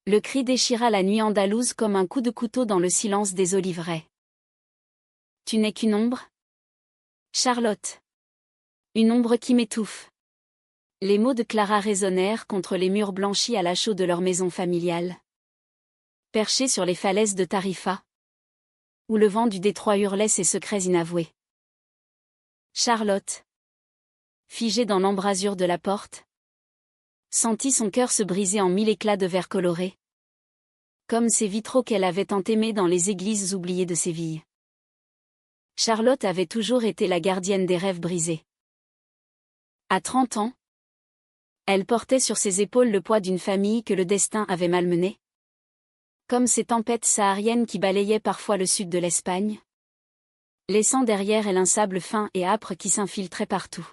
Le cri déchira la nuit andalouse comme un coup de couteau dans le silence des oliveraies. Tu n'es qu'une ombre ? Charlotte. Une ombre qui m'étouffe. Les mots de Clara résonnèrent contre les murs blanchis à la chaux de leur maison familiale. Perchée sur les falaises de Tarifa, où le vent du détroit hurlait ses secrets inavoués. Charlotte, figée dans l'embrasure de la porte, sentit son cœur se briser en mille éclats de verre colorés, comme ces vitraux qu'elle avait tant aimés dans les églises oubliées de Séville. Charlotte avait toujours été la gardienne des rêves brisés. À 30 ans, elle portait sur ses épaules le poids d'une famille que le destin avait malmenée. Comme ces tempêtes sahariennes qui balayaient parfois le sud de l'Espagne, laissant derrière elle un sable fin et âpre qui s'infiltrait partout.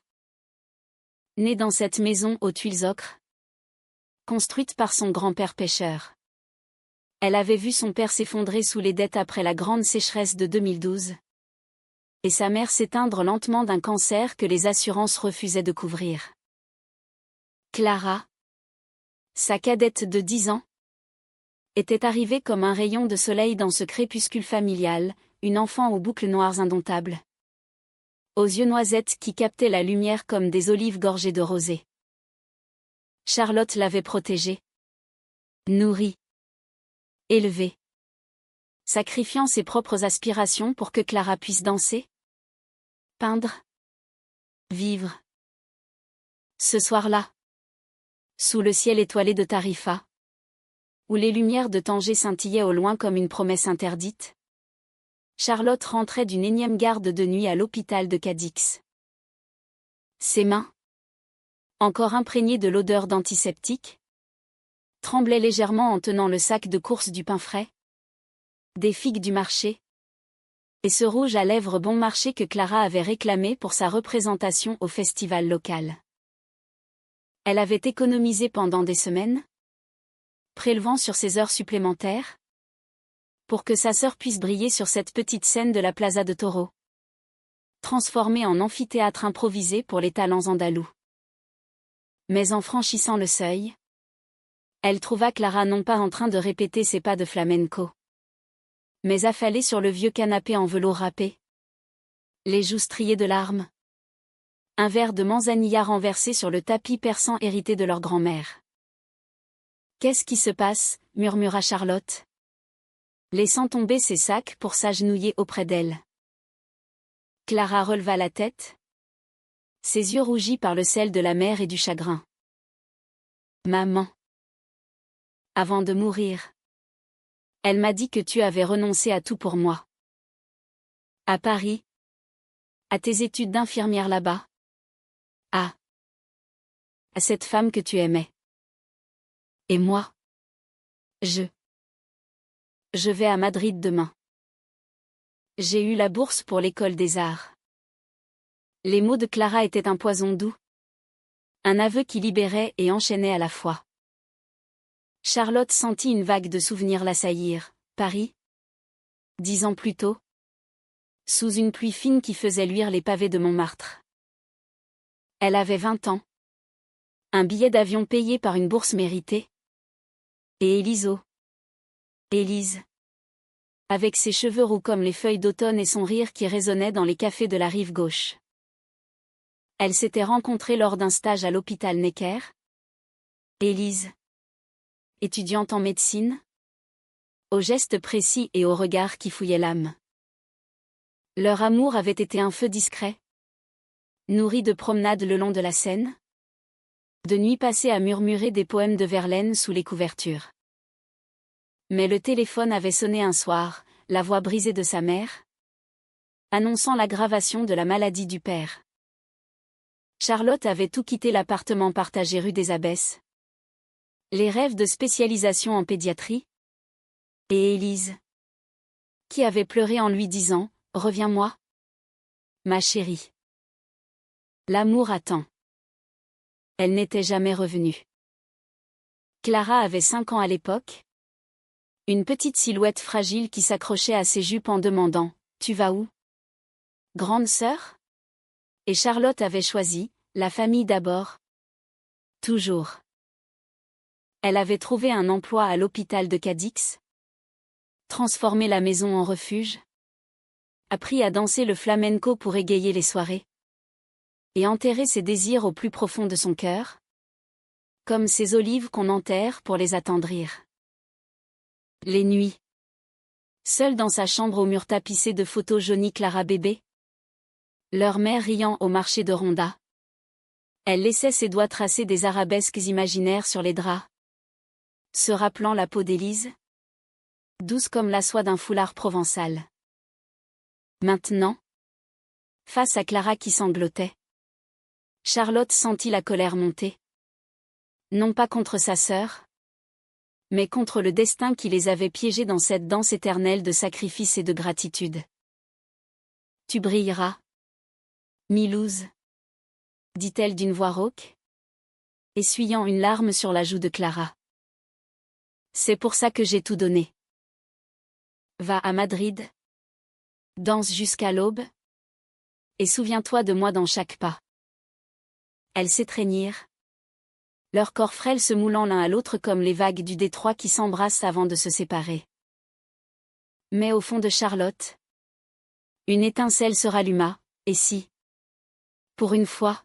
Née dans cette maison aux tuiles ocre, construite par son grand-père pêcheur, elle avait vu son père s'effondrer sous les dettes après la grande sécheresse de 2012, et sa mère s'éteindre lentement d'un cancer que les assurances refusaient de couvrir. Clara, sa cadette de 10 ans, était arrivée comme un rayon de soleil dans ce crépuscule familial, une enfant aux boucles noires indomptables, aux yeux noisettes qui captaient la lumière comme des olives gorgées de rosée. Charlotte l'avait protégée, nourrie, élevée, sacrifiant ses propres aspirations pour que Clara puisse danser, peindre, vivre. Ce soir-là, sous le ciel étoilé de Tarifa, où les lumières de Tanger scintillaient au loin comme une promesse interdite, Charlotte rentrait d'une énième garde de nuit à l'hôpital de Cadix. Ses mains, encore imprégnées de l'odeur d'antiseptique, tremblaient légèrement en tenant le sac de course du pain frais, des figues du marché, et ce rouge à lèvres bon marché que Clara avait réclamé pour sa représentation au festival local. Elle avait économisé pendant des semaines, prélevant sur ses heures supplémentaires, pour que sa sœur puisse briller sur cette petite scène de la Plaza de Toro, transformée en amphithéâtre improvisé pour les talents andalous. Mais en franchissant le seuil, elle trouva Clara non pas en train de répéter ses pas de flamenco, mais affalée sur le vieux canapé en velours râpé, les joues striées de larmes, un verre de manzanilla renversé sur le tapis persan hérité de leur grand-mère. « Qu'est-ce qui se passe » murmura Charlotte, laissant tomber ses sacs pour s'agenouiller auprès d'elle. Clara releva la tête, ses yeux rougis par le sel de la mer et du chagrin. « Maman. Avant de mourir, elle m'a dit que tu avais renoncé à tout pour moi. À Paris, à tes études d'infirmière là-bas, à cette femme que tu aimais. Et moi, je vais à Madrid demain. J'ai eu la bourse pour l'école des arts. » Les mots de Clara étaient un poison doux, un aveu qui libérait et enchaînait à la fois. Charlotte sentit une vague de souvenirs l'assaillir. Paris, 10 ans plus tôt, sous une pluie fine qui faisait luire les pavés de Montmartre. Elle avait 20 ans. Un billet d'avion payé par une bourse méritée. Et Élise, avec ses cheveux roux comme les feuilles d'automne et son rire qui résonnait dans les cafés de la rive gauche. Elle s'était rencontrée lors d'un stage à l'hôpital Necker. Élise, étudiante en médecine, aux gestes précis et au regard qui fouillait l'âme. Leur amour avait été un feu discret, nourri de promenades le long de la Seine, de nuits passées à murmurer des poèmes de Verlaine sous les couvertures. Mais le téléphone avait sonné un soir, la voix brisée de sa mère, annonçant l'aggravation de la maladie du père. Charlotte avait tout quitté l'appartement partagé rue des Abbesses, les rêves de spécialisation en pédiatrie, et Élise, qui avait pleuré en lui disant « Reviens-moi, ma chérie. L'amour attend. » Elle n'était jamais revenue. Clara avait 5 ans à l'époque, une petite silhouette fragile qui s'accrochait à ses jupes en demandant « Tu vas où, grande sœur ?» Et Charlotte avait choisi « La famille d'abord. Toujours. » Elle avait trouvé un emploi à l'hôpital de Cadix, transformé la maison en refuge, appris à danser le flamenco pour égayer les soirées, et enterré ses désirs au plus profond de son cœur, comme ces olives qu'on enterre pour les attendrir. Les nuits. Seule dans sa chambre aux murs tapissés de photos jaunies Clara bébé, leur mère riant au marché de Ronda. Elle laissait ses doigts tracer des arabesques imaginaires sur les draps, se rappelant la peau d'Élise, douce comme la soie d'un foulard provençal. Maintenant, face à Clara qui sanglotait, Charlotte sentit la colère monter. Non pas contre sa sœur, mais contre le destin qui les avait piégés dans cette danse éternelle de sacrifice et de gratitude. Tu brilleras, Milouz, dit-elle d'une voix rauque, essuyant une larme sur la joue de Clara. C'est pour ça que j'ai tout donné. Va à Madrid, danse jusqu'à l'aube, et souviens-toi de moi dans chaque pas. Elles s'étreignirent, leurs corps frêles se moulant l'un à l'autre comme les vagues du détroit qui s'embrassent avant de se séparer. Mais au fond de Charlotte, une étincelle se ralluma, et si, pour une fois,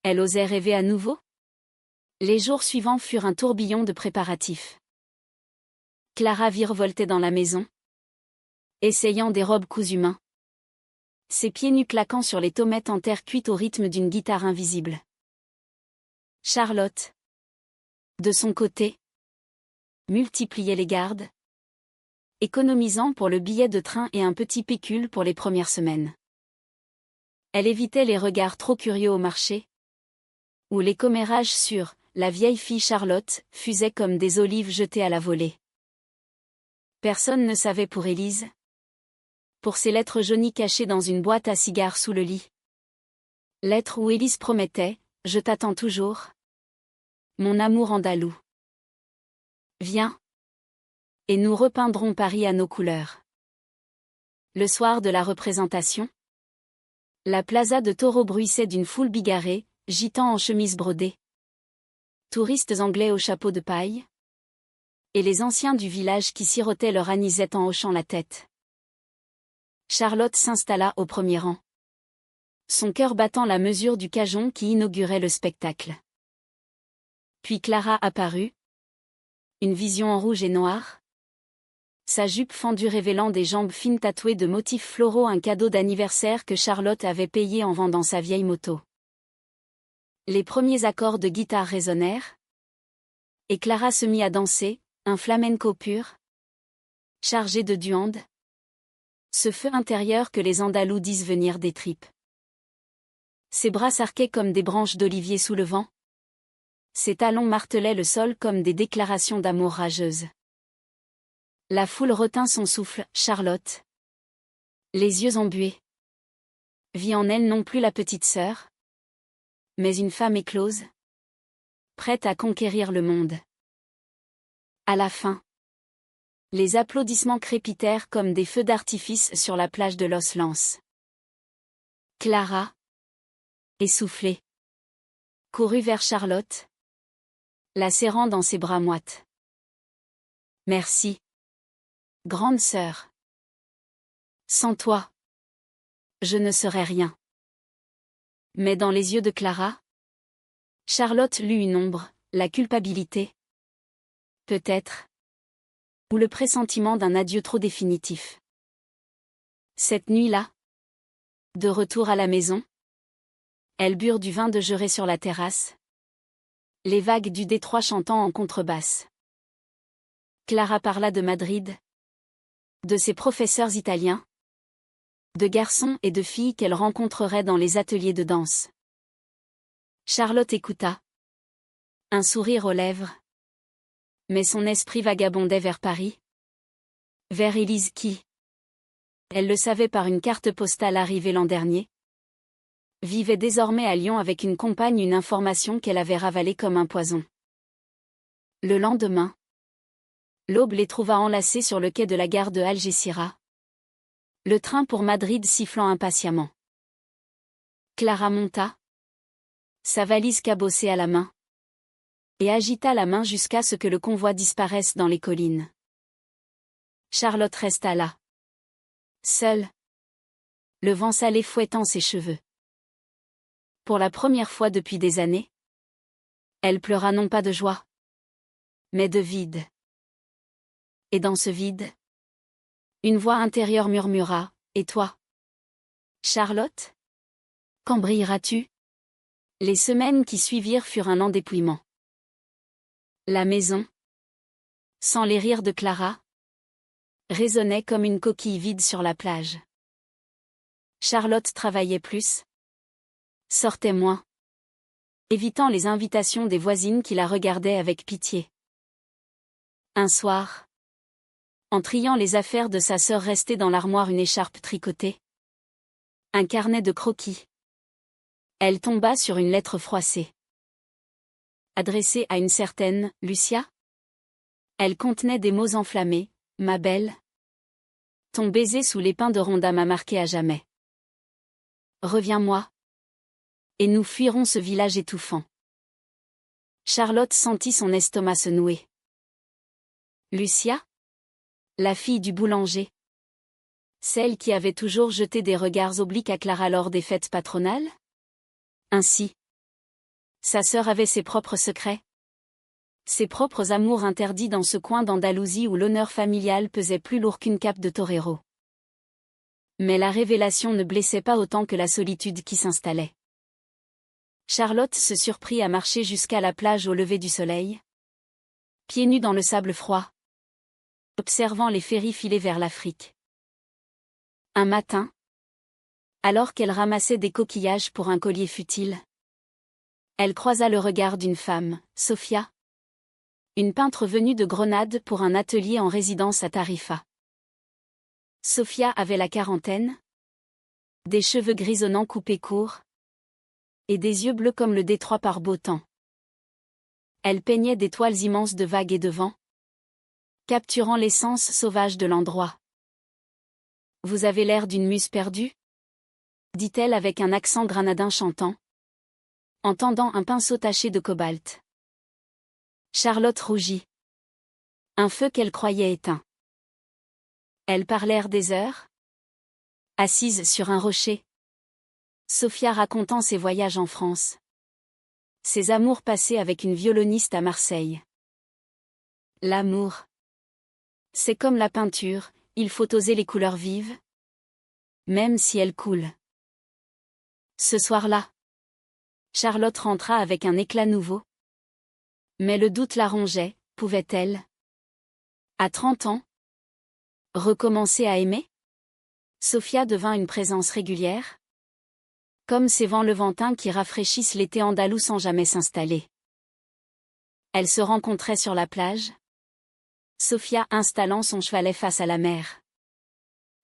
elle osait rêver à nouveau? Les jours suivants furent un tourbillon de préparatifs. Clara virevoltait dans la maison, essayant des robes cousues main, ses pieds nus claquant sur les tommettes en terre cuite au rythme d'une guitare invisible. Charlotte, de son côté, multipliait les gardes, économisant pour le billet de train et un petit pécule pour les premières semaines. Elle évitait les regards trop curieux au marché, où les commérages sur « la vieille fille Charlotte » fusaient comme des olives jetées à la volée. Personne ne savait pour Élise, pour ces lettres jaunies cachées dans une boîte à cigares sous le lit. Lettres où Élise promettait « Je t'attends toujours, mon amour andalou. Viens, et nous repeindrons Paris à nos couleurs. » Le soir de la représentation, la plaza de Taureau bruissait d'une foule bigarrée, gitans en chemise brodée, touristes anglais au chapeau de paille, et les anciens du village qui sirotaient leur anisette en hochant la tête. Charlotte s'installa au premier rang, son cœur battant la mesure du cajon qui inaugurait le spectacle. Puis Clara apparut, une vision en rouge et noir, sa jupe fendue révélant des jambes fines tatouées de motifs floraux, un cadeau d'anniversaire que Charlotte avait payé en vendant sa vieille moto. Les premiers accords de guitare résonnèrent, et Clara se mit à danser, un flamenco pur, chargé de duande, ce feu intérieur que les Andalous disent venir des tripes. Ses bras s'arquaient comme des branches d'olivier sous le vent, ses talons martelaient le sol comme des déclarations d'amour rageuses. La foule retint son souffle, Charlotte, les yeux embués, vit en elle non plus la petite sœur, mais une femme éclose, prête à conquérir le monde. À la fin, les applaudissements crépitèrent comme des feux d'artifice sur la plage de Los Lans. Clara, essoufflée, courut vers Charlotte, la serrant dans ses bras moites. Merci, grande sœur. Sans toi, je ne serais rien. Mais dans les yeux de Clara, Charlotte lut une ombre, la culpabilité. Peut-être. Ou le pressentiment d'un adieu trop définitif. Cette nuit-là, de retour à la maison, elles burent du vin de Jerez sur la terrasse, les vagues du détroit chantant en contrebasse. Clara parla de Madrid, de ses professeurs italiens, de garçons et de filles qu'elle rencontrerait dans les ateliers de danse. Charlotte écouta, un sourire aux lèvres. Mais son esprit vagabondait vers Paris, vers Élise qui, elle le savait par une carte postale arrivée l'an dernier, vivait désormais à Lyon avec une compagne, une information qu'elle avait ravalée comme un poison. Le lendemain, l'aube les trouva enlacés sur le quai de la gare de Algésiras, le train pour Madrid sifflant impatiemment. Clara monta, sa valise cabossée à la main, et agita la main jusqu'à ce que le convoi disparaisse dans les collines. Charlotte resta là. Seule. Le vent salé fouettant ses cheveux. Pour la première fois depuis des années, elle pleura non pas de joie, mais de vide. Et dans ce vide, une voix intérieure murmura, « Et toi, Charlotte? Quand brilleras-tu » Les semaines qui suivirent furent un endépouillement. La maison, sans les rires de Clara, résonnait comme une coquille vide sur la plage. Charlotte travaillait plus, sortait moins, évitant les invitations des voisines qui la regardaient avec pitié. Un soir, en triant les affaires de sa sœur restée dans l'armoire une écharpe tricotée, un carnet de croquis, elle tomba sur une lettre froissée. Adressée à une certaine Lucia. Elle contenait des mots enflammés, « Ma belle. Ton baiser sous les pins de Ronda m'a marqué à jamais. Reviens-moi. Et nous fuirons ce village étouffant. » Charlotte sentit son estomac se nouer. Lucia? La fille du boulanger. Celle qui avait toujours jeté des regards obliques à Clara lors des fêtes patronales? Ainsi. Sa sœur avait ses propres secrets. Ses propres amours interdits dans ce coin d'Andalousie où l'honneur familial pesait plus lourd qu'une cape de torero. Mais la révélation ne blessait pas autant que la solitude qui s'installait. Charlotte se surprit à marcher jusqu'à la plage au lever du soleil, pieds nus dans le sable froid, observant les ferries filer vers l'Afrique. Un matin, alors qu'elle ramassait des coquillages pour un collier futile, elle croisa le regard d'une femme, Sophia, une peintre venue de Grenade pour un atelier en résidence à Tarifa. Sophia avait la quarantaine, des cheveux grisonnants coupés courts, et des yeux bleus comme le détroit par beau temps. Elle peignait des toiles immenses de vagues et de vent, capturant l'essence sauvage de l'endroit. « Vous avez l'air d'une muse perdue » dit-elle avec un accent granadin chantant, en tendant un pinceau taché de cobalt. Charlotte rougit. Un feu qu'elle croyait éteint. Elles parlèrent des heures. Assise sur un rocher, Sophia racontant ses voyages en France. Ses amours passés avec une violoniste à Marseille. L'amour. C'est comme la peinture, il faut oser les couleurs vives, même si elles coulent. Ce soir-là, Charlotte rentra avec un éclat nouveau. Mais le doute la rongeait, pouvait-elle, à 30 ans, recommencer à aimer? Sophia devint une présence régulière, comme ces vents levantins qui rafraîchissent l'été andalou sans jamais s'installer. Elles se rencontraient sur la plage, Sophia installant son chevalet face à la mer,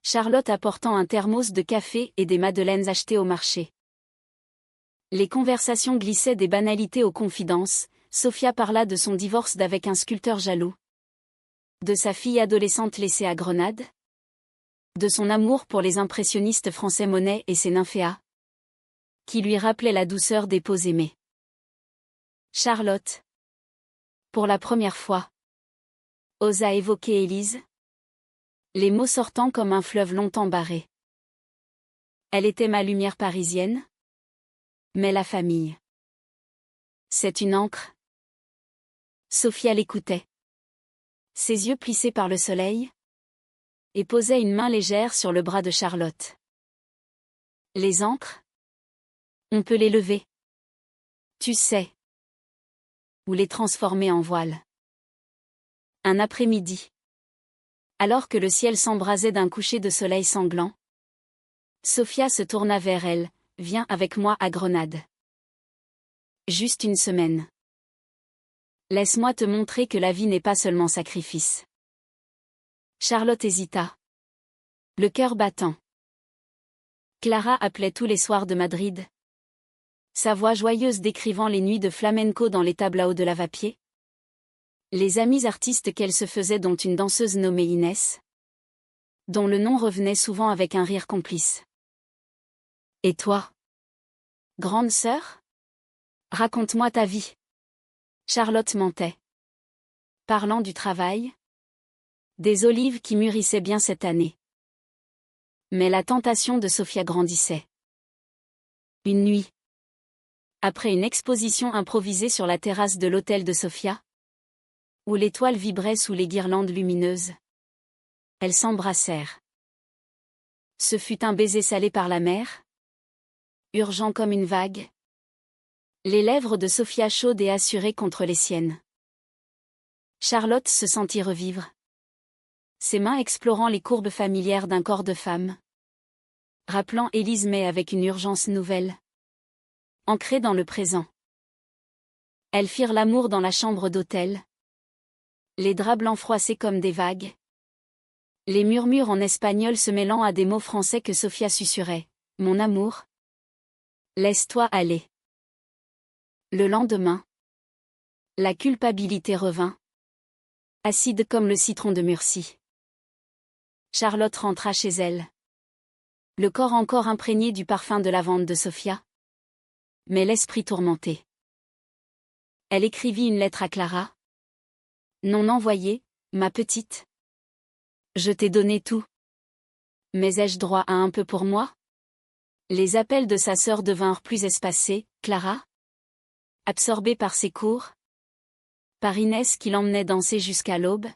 Charlotte apportant un thermos de café et des madeleines achetées au marché. Les conversations glissaient des banalités aux confidences. Sophia parla de son divorce d'avec un sculpteur jaloux, de sa fille adolescente laissée à Grenade, de son amour pour les impressionnistes français Monet et ses nymphéas, qui lui rappelaient la douceur des peaux aimées. Charlotte, pour la première fois, osa évoquer Élise, les mots sortant comme un fleuve longtemps barré. Elle était ma lumière parisienne, mais la famille. C'est une encre. Sophia l'écoutait. Ses yeux plissés par le soleil, et posait une main légère sur le bras de Charlotte. Les ancres? On peut les lever. Tu sais. Ou les transformer en voile. Un après-midi. Alors que le ciel s'embrasait d'un coucher de soleil sanglant, Sophia se tourna vers elle. Viens avec moi à Grenade. Juste une semaine. Laisse-moi te montrer que la vie n'est pas seulement sacrifice. Charlotte hésita. Le cœur battant. Clara appelait tous les soirs de Madrid. Sa voix joyeuse décrivant les nuits de flamenco dans les tablaos de Lavapiés. Les amis artistes qu'elle se faisait dont une danseuse nommée Inès. Dont le nom revenait souvent avec un rire complice. Et toi? Grande sœur? Raconte-moi ta vie. Charlotte mentait. Parlant du travail, des olives qui mûrissaient bien cette année. Mais la tentation de Sofia grandissait. Une nuit, après une exposition improvisée sur la terrasse de l'hôtel de Sofia, où l'étoile vibrait sous les guirlandes lumineuses, elles s'embrassèrent. Ce fut un baiser salé par la mer, urgent comme une vague. Les lèvres de Sofia chaudes et assurées contre les siennes. Charlotte se sentit revivre. Ses mains explorant les courbes familières d'un corps de femme. Rappelant Élise May avec une urgence nouvelle. Ancrée dans le présent. Elles firent l'amour dans la chambre d'hôtel. Les draps blancs froissés comme des vagues. Les murmures en espagnol se mêlant à des mots français que Sofia susurrait. Mon amour. Laisse-toi aller. Le lendemain, la culpabilité revint. Acide comme le citron de Murcie. Charlotte rentra chez elle. Le corps encore imprégné du parfum de lavande de Sofia. Mais l'esprit tourmenté. Elle écrivit une lettre à Clara. Non envoyée, ma petite. Je t'ai donné tout. Mais ai-je droit à un peu pour moi? Les appels de sa sœur devinrent plus espacés. Clara, absorbée par ses cours, par Inès qui l'emmenait danser jusqu'à l'aube,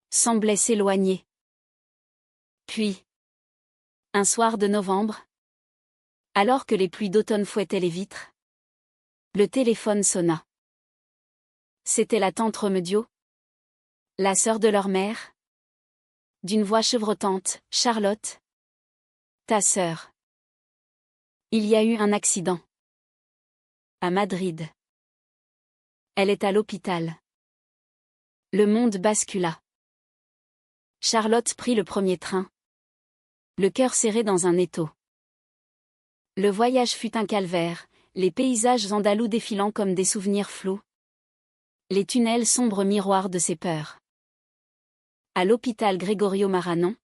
semblait s'éloigner. Puis, un soir de novembre, alors que les pluies d'automne fouettaient les vitres, le téléphone sonna. C'était la tante Remedio, la sœur de leur mère. D'une voix chevrotante, Charlotte, ta sœur. Il y a eu un accident. À Madrid. Elle est à l'hôpital. Le monde bascula. Charlotte prit le premier train. Le cœur serré dans un étau. Le voyage fut un calvaire, les paysages andalous défilant comme des souvenirs flous. Les tunnels sombres miroirs de ses peurs. À l'hôpital Gregorio Maranon,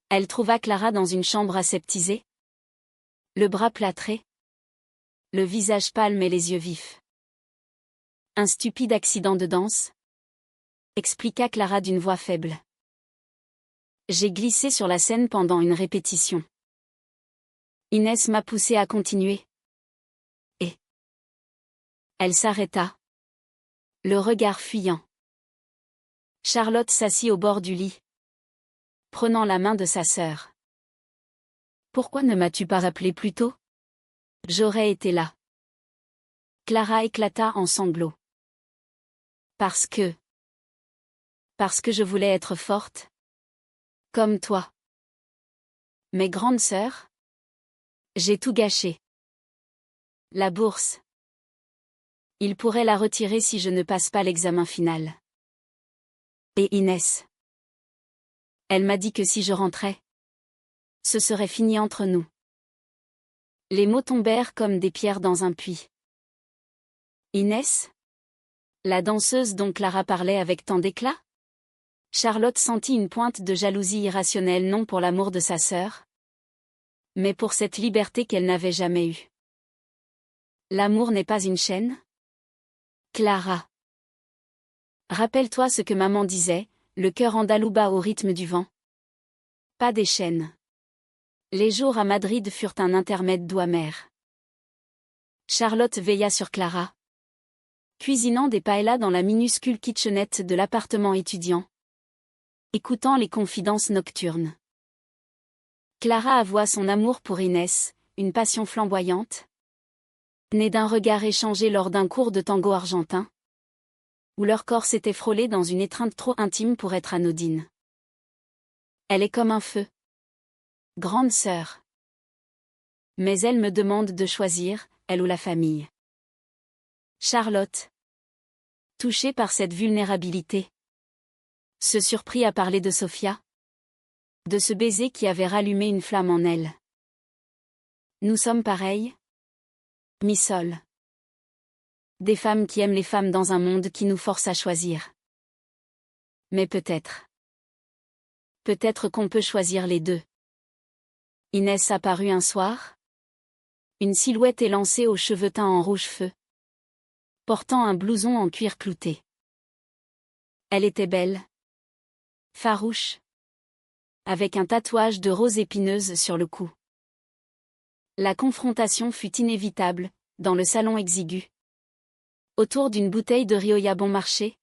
elle trouva Clara dans une chambre aseptisée. Le bras plâtré. Le visage pâle et les yeux vifs. Un stupide accident de danse, expliqua Clara d'une voix faible. J'ai glissé sur la scène pendant une répétition. Inès m'a poussé à continuer. Et elle s'arrêta. Le regard fuyant. Charlotte s'assit au bord du lit, prenant la main de sa sœur. Pourquoi ne m'as-tu pas rappelé plus tôt? J'aurais été là. Clara éclata en sanglots. Parce que je voulais être forte. Comme toi. Mais grande sœur, j'ai tout gâché. La bourse. Il pourrait la retirer si je ne passe pas l'examen final. Et Inès. Elle m'a dit que si je rentrais, ce serait fini entre nous. Les mots tombèrent comme des pierres dans un puits. Inès? La danseuse dont Clara parlait avec tant d'éclat? Charlotte sentit une pointe de jalousie irrationnelle non pour l'amour de sa sœur, mais pour cette liberté qu'elle n'avait jamais eue. L'amour n'est pas une chaîne? Clara. Rappelle-toi ce que maman disait, le cœur andalou bat au rythme du vent. Pas des chaînes. Les jours à Madrid furent un intermède doux amer. Charlotte veilla sur Clara, cuisinant des paellas dans la minuscule kitchenette de l'appartement étudiant, écoutant les confidences nocturnes. Clara avoua son amour pour Inès, une passion flamboyante, née d'un regard échangé lors d'un cours de tango argentin, où leur corps s'était frôlé dans une étreinte trop intime pour être anodine. Elle est comme un feu. Grande sœur. Mais elle me demande de choisir, elle ou la famille. Charlotte, touchée par cette vulnérabilité, se surprit à parler de Sofia, de ce baiser qui avait rallumé une flamme en elle. Nous sommes pareilles? Missol. Des femmes qui aiment les femmes dans un monde qui nous force à choisir. Mais peut-être qu'on peut choisir les deux. Inès apparut un soir. Une silhouette élancée aux cheveux teints en rouge feu. portant un blouson en cuir clouté. Elle était belle, farouche, avec un tatouage de rose épineuse sur le cou. La confrontation fut inévitable, dans le salon exigu. Autour d'une bouteille de Rioja bon marché,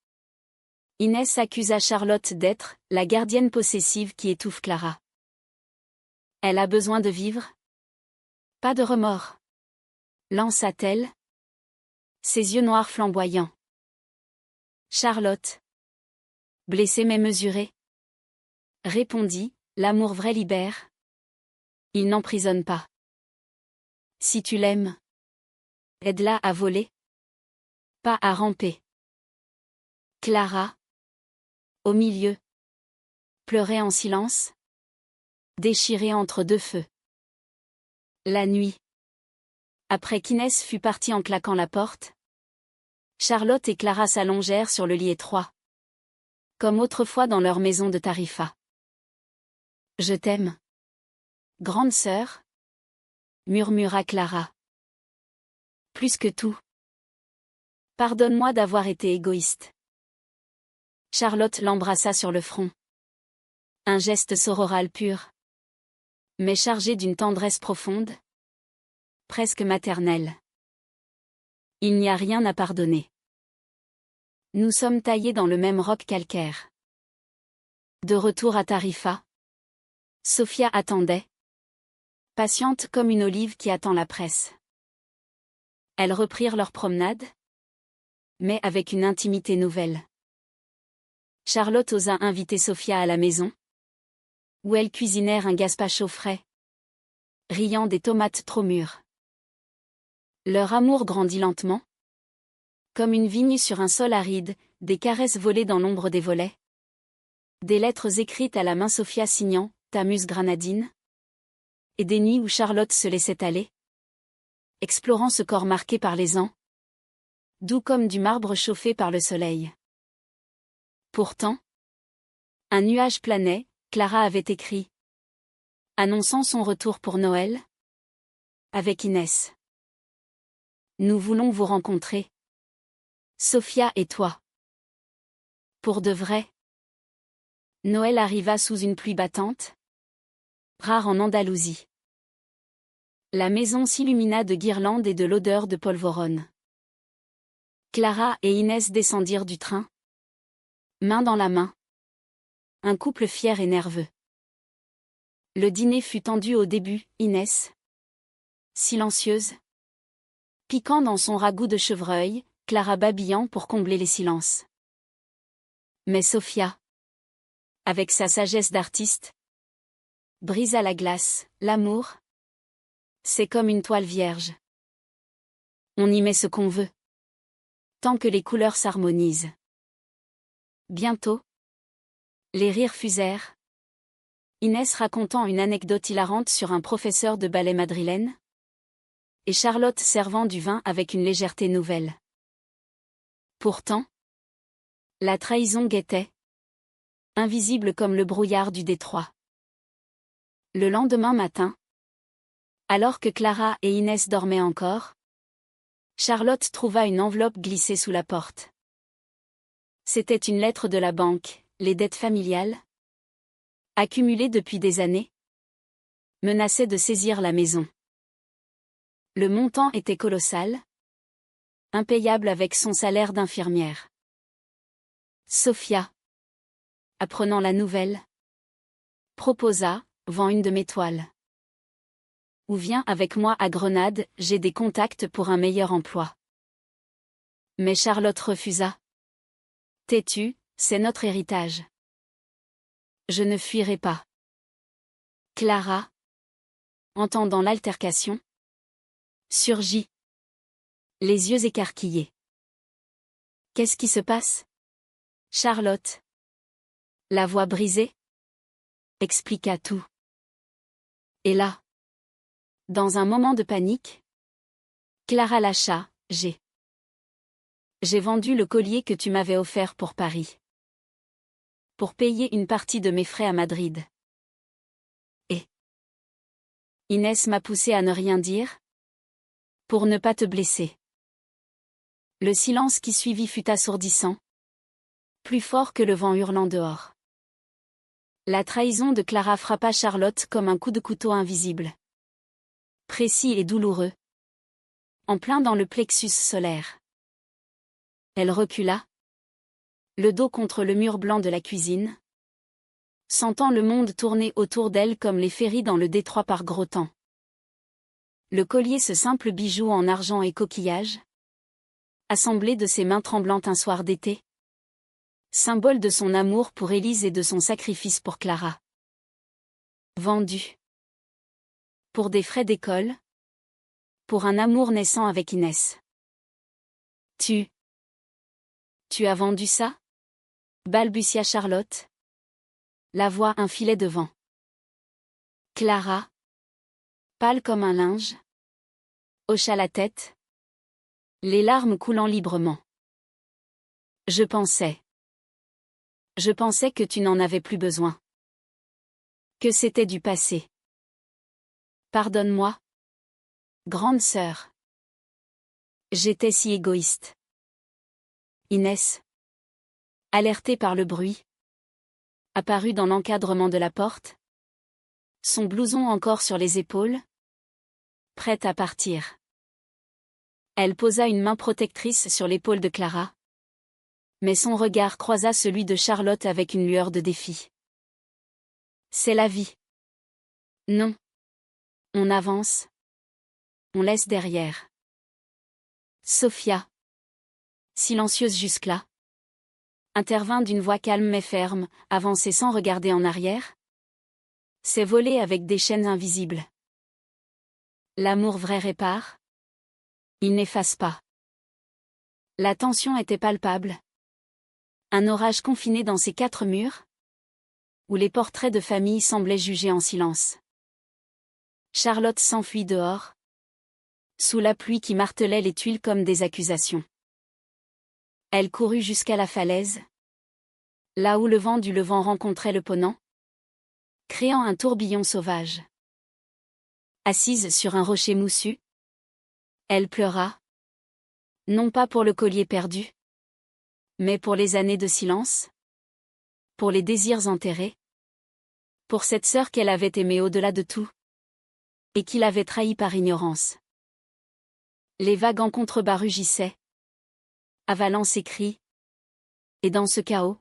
Inès accusa Charlotte d'être la gardienne possessive qui étouffe Clara. Elle a besoin de vivre? Pas de remords, lança-t-elle, ses yeux noirs flamboyants. Charlotte, blessée mais mesurée, répondit, l'amour vrai libère. Il n'emprisonne pas. Si tu l'aimes, aide-la à voler, pas à ramper. Clara, au milieu, pleurait en silence, déchirée entre deux feux. La nuit, après qu'Inès fut partie en claquant la porte, Charlotte et Clara s'allongèrent sur le lit étroit, comme autrefois dans leur maison de Tarifa. Je t'aime, grande sœur, murmura Clara. Plus que tout. Pardonne-moi d'avoir été égoïste. Charlotte l'embrassa sur le front. Un geste sororal pur, mais chargé d'une tendresse profonde, presque maternelle. Il n'y a rien à pardonner. Nous sommes taillés dans le même roc calcaire. De retour à Tarifa, Sophia attendait, patiente comme une olive qui attend la presse. Elles reprirent leur promenade, mais avec une intimité nouvelle. Charlotte osa inviter Sophia à la maison, où elles cuisinèrent un gazpacho frais, riant des tomates trop mûres. Leur amour grandit lentement, comme une vigne sur un sol aride, des caresses volées dans l'ombre des volets, des lettres écrites à la main Sophia signant « Tamus granadine » et des nuits où Charlotte se laissait aller, explorant ce corps marqué par les ans, doux comme du marbre chauffé par le soleil. Pourtant, un nuage planait, Clara avait écrit, annonçant son retour pour Noël, avec Inès. Nous voulons vous rencontrer. Sophia et toi. Pour de vrai. Noël arriva sous une pluie battante, rare en Andalousie. La maison s'illumina de guirlandes et de l'odeur de polvorone. Clara et Inès descendirent du train, main dans la main. Un couple fier et nerveux. Le dîner fut tendu au début, Inès, silencieuse, piquant dans son ragoût de chevreuil, Clara babillant pour combler les silences. Mais Sophia, avec sa sagesse d'artiste, brisa la glace. L'amour, c'est comme une toile vierge. On y met ce qu'on veut, tant que les couleurs s'harmonisent. Bientôt, les rires fusèrent, Inès racontant une anecdote hilarante sur un professeur de ballet madrilène, et Charlotte servant du vin avec une légèreté nouvelle. Pourtant, la trahison guettait, invisible comme le brouillard du détroit. Le lendemain matin, alors que Clara et Inès dormaient encore, Charlotte trouva une enveloppe glissée sous la porte. C'était une lettre de la banque, les dettes familiales, accumulées depuis des années, menaçaient de saisir la maison. Le montant était colossal, impayable avec son salaire d'infirmière. Sophia, apprenant la nouvelle, proposa, vends une de mes toiles. Ou viens avec moi à Grenade, j'ai des contacts pour un meilleur emploi. Mais Charlotte refusa. Tais-tu, c'est notre héritage. Je ne fuirai pas. Clara, entendant l'altercation, surgit, les yeux écarquillés. Qu'est-ce qui se passe? Charlotte, la voix brisée, expliqua tout. Et là, dans un moment de panique, Clara lâcha, J'ai vendu le collier que tu m'avais offert pour Paris. Pour payer une partie de mes frais à Madrid. Et Inès m'a poussé à ne rien dire, pour ne pas te blesser. Le silence qui suivit fut assourdissant, plus fort que le vent hurlant dehors. La trahison de Clara frappa Charlotte comme un coup de couteau invisible. Précis et douloureux. En plein dans le plexus solaire. Elle recula, le dos contre le mur blanc de la cuisine, sentant le monde tourner autour d'elle comme les ferries dans le détroit par gros temps. Le collier, ce simple bijou en argent et coquillage, assemblé de ses mains tremblantes un soir d'été, symbole de son amour pour Élise et de son sacrifice pour Clara. Vendu. Pour des frais d'école. Pour un amour naissant avec Inès. Tu as vendu ça? Balbutia Charlotte. La voix un filet de vent. Clara, pâle comme un linge, hocha la tête, les larmes coulant librement. Je pensais que tu n'en avais plus besoin. Que c'était du passé. Pardonne-moi. Grande sœur. J'étais si égoïste. Inès, alertée par le bruit, apparut dans l'encadrement de la porte, son blouson encore sur les épaules, prête à partir. Elle posa une main protectrice sur l'épaule de Clara, mais son regard croisa celui de Charlotte avec une lueur de défi. C'est la vie. Non. On avance. On laisse derrière. Sophia, silencieuse jusque-là, intervint d'une voix calme mais ferme, avancer sans regarder en arrière. C'est voler avec des chaînes invisibles. L'amour vrai répare. Il n'efface pas. La tension était palpable. Un orage confiné dans ces 4 murs, où les portraits de famille semblaient jugés en silence. Charlotte s'enfuit dehors, sous la pluie qui martelait les tuiles comme des accusations. Elle courut jusqu'à la falaise, là où le vent du levant rencontrait le ponant, créant un tourbillon sauvage. Assise sur un rocher moussu, elle pleura, non pas pour le collier perdu, mais pour les années de silence, pour les désirs enterrés, pour cette sœur qu'elle avait aimée au-delà de tout, et qui l'avait trahie par ignorance. Les vagues en contrebas rugissaient, avalant ses cris, et dans ce chaos,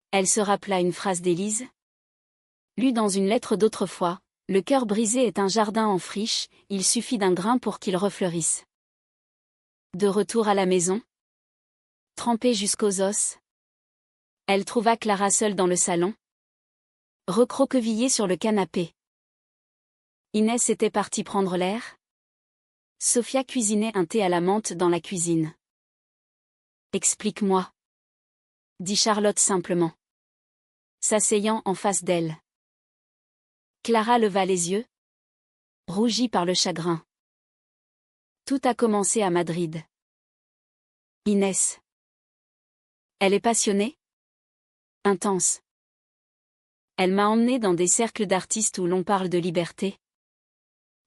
elle se rappela une phrase d'Élise, lue dans une lettre d'autrefois: le cœur brisé est un jardin en friche, il suffit d'un grain pour qu'il refleurisse. De retour à la maison, trempée jusqu'aux os, elle trouva Clara seule dans le salon, recroquevillée sur le canapé. Inès était partie prendre l'air. Sophia cuisinait un thé à la menthe dans la cuisine. Explique-moi, dit Charlotte simplement, s'asseyant en face d'elle. Clara leva les yeux, rougie par le chagrin. Tout a commencé à Madrid. Inès. Elle est passionnée? Intense. Elle m'a emmenée dans des cercles d'artistes où l'on parle de liberté.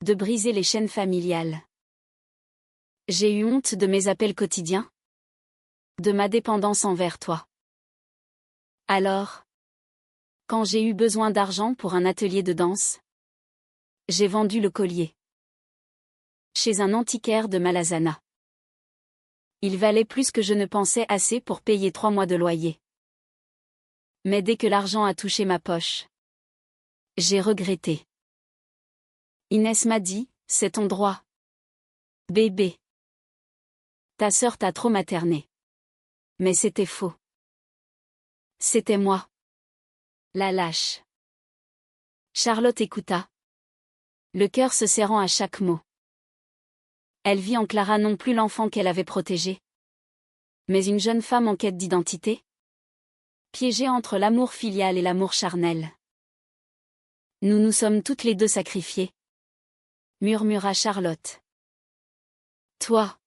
De briser les chaînes familiales. J'ai eu honte de mes appels quotidiens. De ma dépendance envers toi. Alors, quand j'ai eu besoin d'argent pour un atelier de danse, j'ai vendu le collier. Chez un antiquaire de Malazana. Il valait plus que je ne pensais assez pour payer 3 mois de loyer. Mais dès que l'argent a touché ma poche, j'ai regretté. Inès m'a dit, c'est ton droit. Bébé. Ta sœur t'a trop materné. Mais c'était faux. C'était moi. La lâche. Charlotte écouta, le cœur se serrant à chaque mot. Elle vit en Clara non plus l'enfant qu'elle avait protégé, mais une jeune femme en quête d'identité, piégée entre l'amour filial et l'amour charnel. Nous nous sommes toutes les deux sacrifiées, murmura Charlotte. Toi,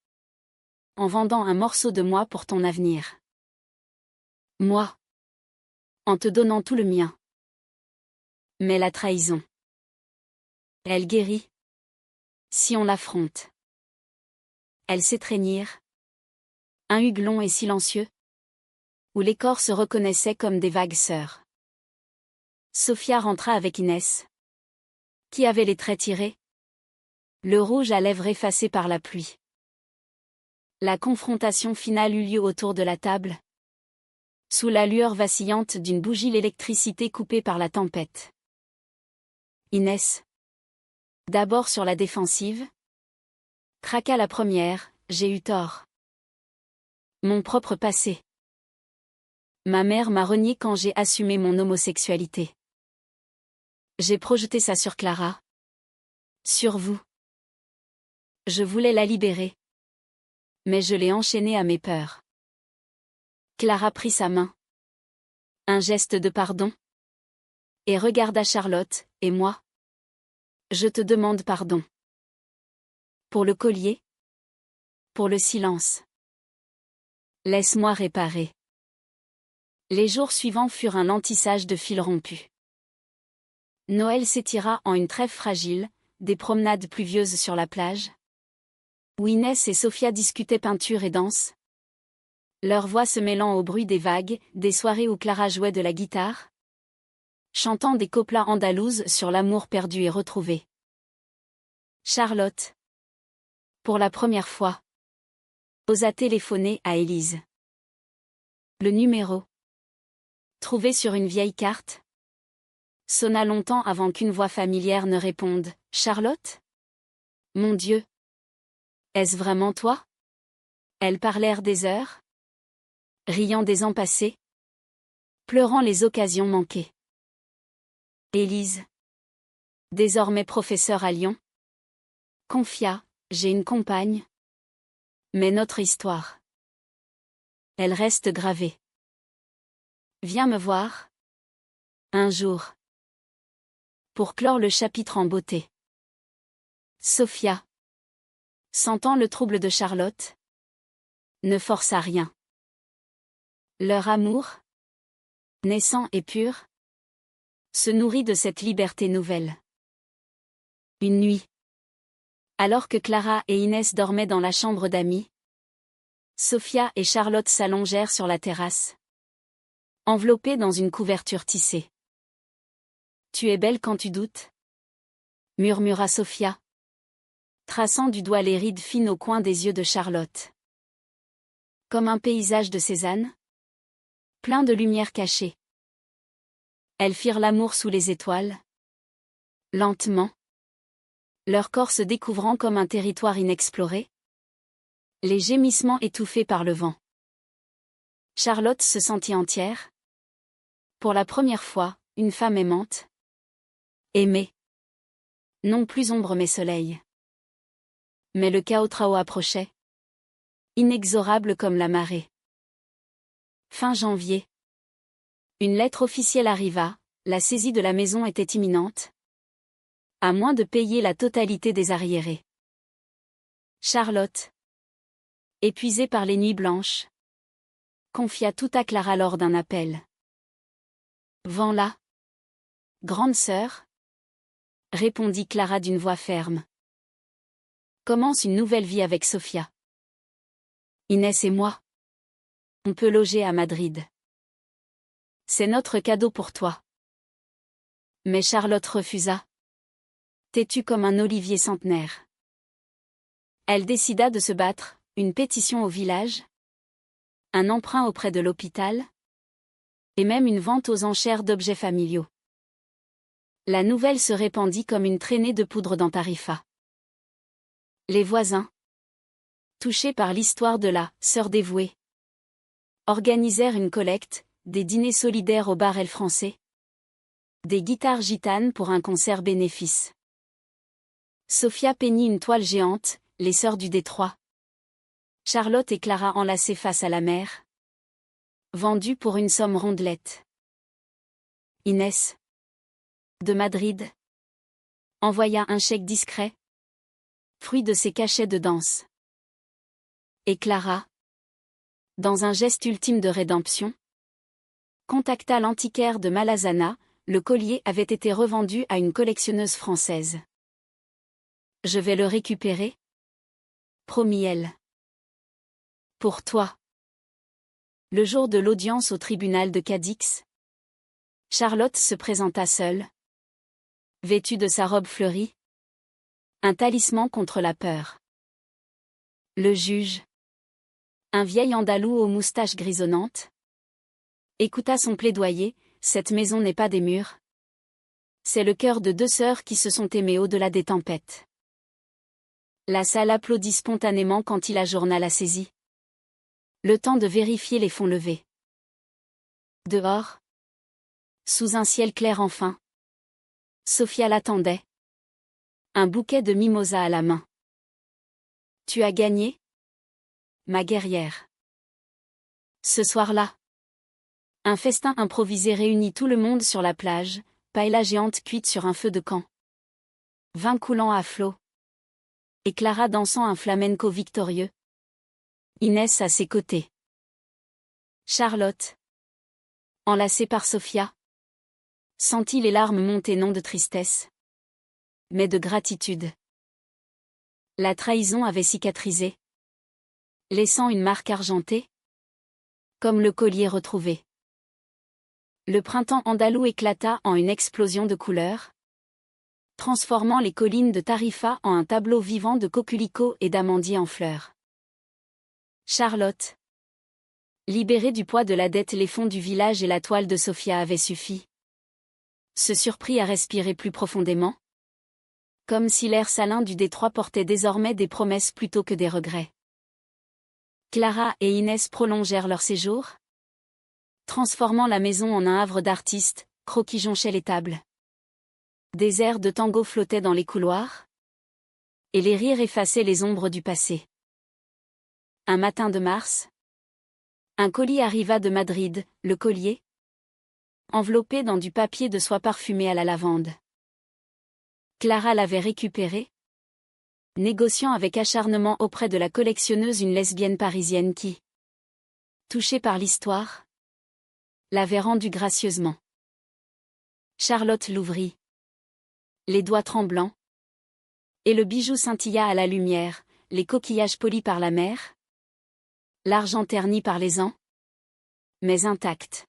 en vendant un morceau de moi pour ton avenir. Moi, en te donnant tout le mien. Mais la trahison, elle guérit, si on l'affronte. Elles s'étreignirent, Un huguelon et silencieux, où les corps se reconnaissaient comme des vagues sœurs. Sophia rentra avec Inès, qui avait les traits tirés, le rouge à lèvres effacé par la pluie. La confrontation finale eut lieu autour de la table, sous la lueur vacillante d'une bougie, l'électricité coupée par la tempête. Inès, d'abord sur la défensive, craqua la première: j'ai eu tort. Mon propre passé. Ma mère m'a renié quand j'ai assumé mon homosexualité. J'ai projeté ça sur Clara. Sur vous. Je voulais la libérer. Mais je l'ai enchaînée à mes peurs. Clara prit sa main. Un geste de pardon. Et regarda Charlotte, et moi. Je te demande pardon. Pour le collier. Pour le silence. Laisse-moi réparer. Les jours suivants furent un lent tissage de fils rompus. Noël s'étira en une trêve fragile, des promenades pluvieuses sur la plage, où Inès et Sophia discutaient peinture et danse, leurs voix se mêlant au bruit des vagues, des soirées où Clara jouait de la guitare, chantant des coplas andalouses sur l'amour perdu et retrouvé. Charlotte, pour la première fois, osa téléphoner à Élise. Le numéro, trouvé sur une vieille carte, sonna longtemps avant qu'une voix familière ne réponde. « Charlotte ? Mon Dieu ! Est-ce vraiment toi ?» Elles parlèrent des heures, riant des ans passés, pleurant les occasions manquées. Élise, désormais professeure à Lyon, confia: « J'ai une compagne. Mais notre histoire, elle reste gravée. Viens me voir. Un jour. » Pour clore le chapitre en beauté. Sophia, sentant le trouble de Charlotte, ne força rien. Leur amour, naissant et pur, se nourrit de cette liberté nouvelle. Une nuit, alors que Clara et Inès dormaient dans la chambre d'amis, Sophia et Charlotte s'allongèrent sur la terrasse, enveloppées dans une couverture tissée. « Tu es belle quand tu doutes ?» murmura Sophia, traçant du doigt les rides fines au coin des yeux de Charlotte. Comme un paysage de Cézanne, plein de lumière cachée. Elles firent l'amour sous les étoiles, lentement, leur corps se découvrant comme un territoire inexploré, les gémissements étouffés par le vent. Charlotte se sentit entière. Pour la première fois, une femme aimante. Aimée. Non plus ombre mais soleil. Mais le chaos approchait. Inexorable comme la marée. Fin janvier. Une lettre officielle arriva, la saisie de la maison était imminente. À moins de payer la totalité des arriérés. Charlotte, épuisée par les nuits blanches, confia tout à Clara lors d'un appel. Vends là. Grande sœur, répondit Clara d'une voix ferme. Commence une nouvelle vie avec Sophia. Inès et moi. On peut loger à Madrid. C'est notre cadeau pour toi. Mais Charlotte refusa. Têtue comme un olivier centenaire. Elle décida de se battre, une pétition au village, un emprunt auprès de l'hôpital, et même une vente aux enchères d'objets familiaux. La nouvelle se répandit comme une traînée de poudre dans Tarifa. Les voisins, touchés par l'histoire de la « sœur dévouée », organisèrent une collecte, des dîners solidaires au bar El Français, des guitares gitanes pour un concert bénéfice. Sophia peignit une toile géante, les sœurs du Détroit. Charlotte et Clara enlacées face à la mer. Vendues pour une somme rondelette. Inès, de Madrid, envoya un chèque discret, fruit de ses cachets de danse. Et Clara, dans un geste ultime de rédemption, contacta l'antiquaire de Malazana. Le collier avait été revendu à une collectionneuse française. Je vais le récupérer, promit-elle. Pour toi. Le jour de l'audience au tribunal de Cadix, Charlotte se présenta seule, vêtue de sa robe fleurie, un talisman contre la peur. Le juge, un vieil andalou aux moustaches grisonnantes, écouta son plaidoyer. Cette maison n'est pas des murs. C'est le cœur de deux sœurs qui se sont aimées au-delà des tempêtes. La salle applaudit spontanément quand il ajourna la saisie. Le temps de vérifier les fonds levés. Dehors, sous un ciel clair enfin, Sophia l'attendait, un bouquet de mimosas à la main. Tu as gagné, ma guerrière. Ce soir-là, un festin improvisé réunit tout le monde sur la plage, paella géante cuite sur un feu de camp. Vin coulant à flots. Et Clara dansant un flamenco victorieux. Inès à ses côtés. Charlotte, enlacée par Sophia, sentit les larmes monter non de tristesse, mais de gratitude. La trahison avait cicatrisé, laissant une marque argentée, comme le collier retrouvé. Le printemps andalou éclata en une explosion de couleurs, transformant les collines de Tarifa en un tableau vivant de coquelicots et d'amandiers en fleurs. Charlotte, libérée du poids de la dette, les fonds du village et la toile de Sophia avaient suffi. Se surprit à respirer plus profondément, comme si l'air salin du détroit portait désormais des promesses plutôt que des regrets. Clara et Inès prolongèrent leur séjour, transformant la maison en un havre d'artistes, croquis jonchaient les tables. Des airs de tango flottaient dans les couloirs, et les rires effaçaient les ombres du passé. Un matin de mars, un colis arriva de Madrid, le collier, enveloppé dans du papier de soie parfumé à la lavande. Clara l'avait récupéré, négociant avec acharnement auprès de la collectionneuse, une lesbienne parisienne qui, touchée par l'histoire, l'avait rendu gracieusement. Charlotte l'ouvrit, les doigts tremblants, et le bijou scintilla à la lumière, les coquillages polis par la mer, l'argent terni par les ans, mais intact.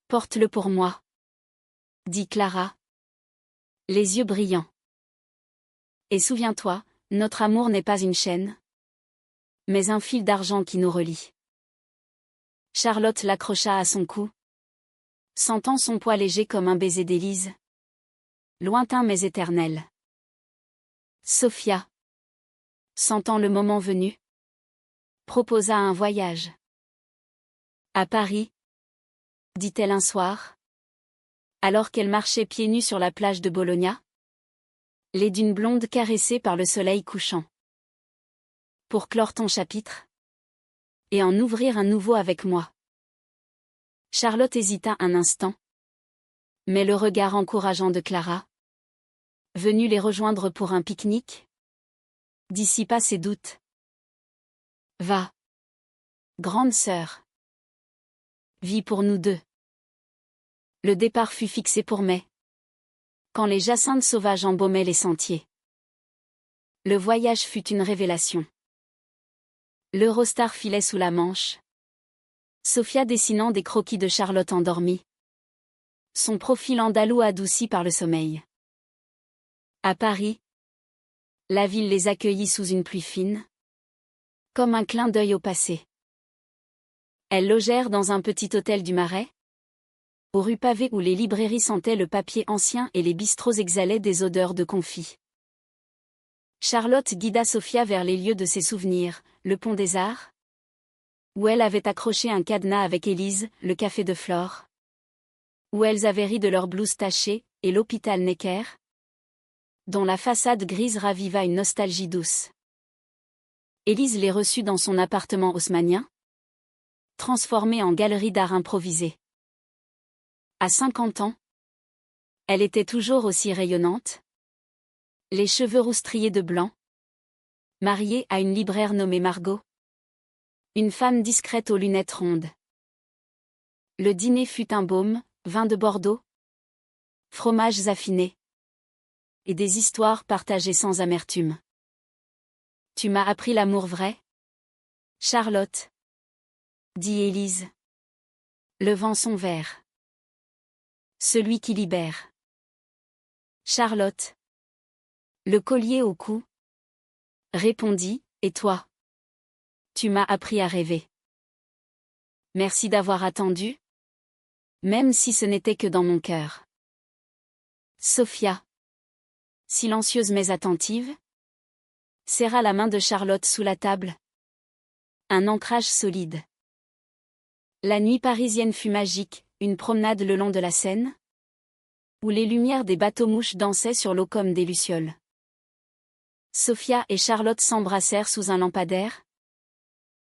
Porte-le pour moi, dit Clara, les yeux brillants. Et souviens-toi, notre amour n'est pas une chaîne, mais un fil d'argent qui nous relie. Charlotte l'accrocha à son cou, sentant son poids léger comme un baiser d'Élise, lointain mais éternel. Sophia, sentant le moment venu, proposa un voyage. À Paris, dit-elle un soir, alors qu'elle marchait pieds nus sur la plage de Bologna, les dunes blondes caressées par le soleil couchant. Pour clore ton chapitre et en ouvrir un nouveau avec moi. Charlotte hésita un instant, mais le regard encourageant de Clara, venue les rejoindre pour un pique-nique, dissipa ses doutes. Va, grande sœur. Vis pour nous deux. Le départ fut fixé pour mai, quand les jacinthes sauvages embaumaient les sentiers. Le voyage fut une révélation. L'Eurostar filait sous la Manche, Sophia dessinant des croquis de Charlotte endormie, son profil andalou adouci par le sommeil. À Paris, la ville les accueillit sous une pluie fine, comme un clin d'œil au passé. Elles logèrent dans un petit hôtel du Marais, aux rues pavées où les librairies sentaient le papier ancien et les bistrots exhalaient des odeurs de confit. Charlotte guida Sophia vers les lieux de ses souvenirs, le Pont des Arts, où elle avait accroché un cadenas avec Élise, le café de Flore, où elles avaient ri de leurs blouses tachées, et l'hôpital Necker, dont la façade grise raviva une nostalgie douce. Élise les reçut dans son appartement haussmannien, transformé en galerie d'art improvisée. À 50 ans, elle était toujours aussi rayonnante, les cheveux roustriés de blanc, mariée à une libraire nommée Margot, une femme discrète aux lunettes rondes. Le dîner fut un baume, vin de Bordeaux, fromages affinés, et des histoires partagées sans amertume. Tu m'as appris l'amour vrai, Charlotte, dit Élise, levant son verre. Celui qui libère. Charlotte. Le collier au cou. Répondit, et toi? Tu m'as appris à rêver. Merci d'avoir attendu. Même si ce n'était que dans mon cœur. Sophia. Silencieuse mais attentive. Serra la main de Charlotte sous la table. Un ancrage solide. La nuit parisienne fut magique, une promenade le long de la Seine, où les lumières des bateaux-mouches dansaient sur l'eau comme des lucioles. Sophia et Charlotte s'embrassèrent sous un lampadaire,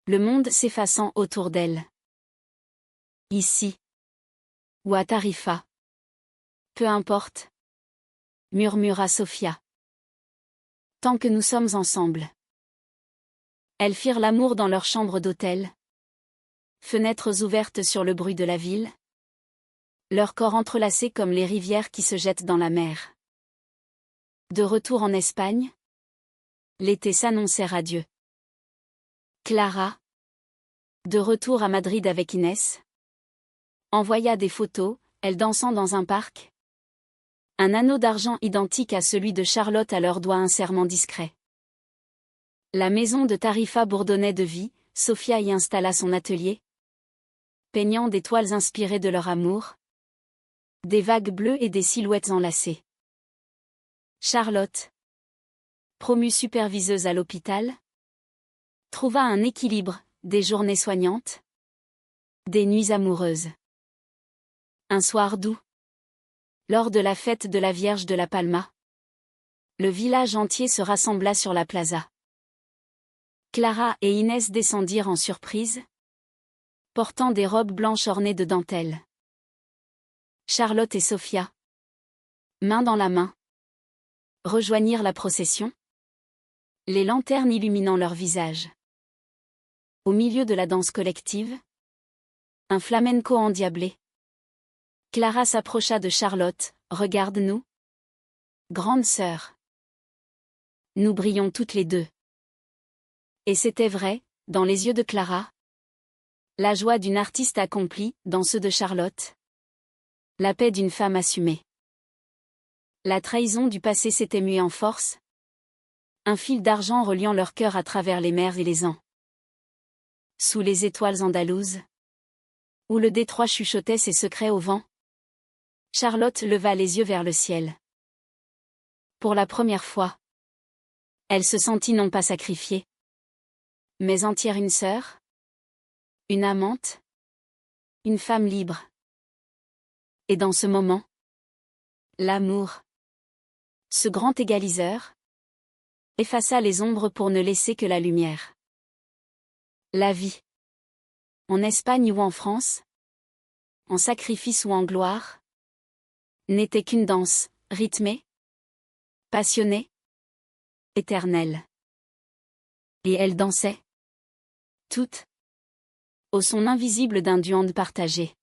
le monde s'effaçant autour d'elles. Ici. Ou à Tarifa. Peu importe. Murmura Sophia. Tant que nous sommes ensemble. Elles firent l'amour dans leur chambre d'hôtel. Fenêtres ouvertes sur le bruit de la ville. Leurs corps entrelacés comme les rivières qui se jettent dans la mer. De retour en Espagne. L'été s'annonçait radieux. Clara. De retour à Madrid avec Inès. Envoya des photos, elle dansant dans un parc. Un anneau d'argent identique à celui de Charlotte à leur doigt, un serment discret. La maison de Tarifa bourdonnait de vie, Sophia y installa son atelier. Peignant des toiles inspirées de leur amour. Des vagues bleues et des silhouettes enlacées. Charlotte. Promue superviseuse à l'hôpital. Trouva un équilibre, des journées soignantes. Des nuits amoureuses. Un soir doux. Lors de la fête de la Vierge de la Palma. Le village entier se rassembla sur la plaza. Clara et Inès descendirent en surprise, portant des robes blanches ornées de dentelles. Charlotte et Sophia, main dans la main, rejoignirent la procession, les lanternes illuminant leurs visages. Au milieu de la danse collective, un flamenco endiablé. Clara s'approcha de Charlotte, regarde-nous. Grande sœur. Nous brillons toutes les deux. Et c'était vrai, dans les yeux de Clara. La joie d'une artiste accomplie, dans ceux de Charlotte. La paix d'une femme assumée. La trahison du passé s'était muée en force. Un fil d'argent reliant leur cœur à travers les mers et les ans. Sous les étoiles andalouses. Où le détroit chuchotait ses secrets au vent. Charlotte leva les yeux vers le ciel. Pour la première fois. Elle se sentit non pas sacrifiée. Mais entière, une sœur. Une amante. Une femme libre. Et dans ce moment. L'amour. Ce grand égaliseur. Effaça les ombres pour ne laisser que la lumière. La vie. En Espagne ou en France. En sacrifice ou en gloire. N'était qu'une danse, rythmée. Passionnée. Éternelle. Et elle dansait. Toutes. Au son invisible d'un duande partagé.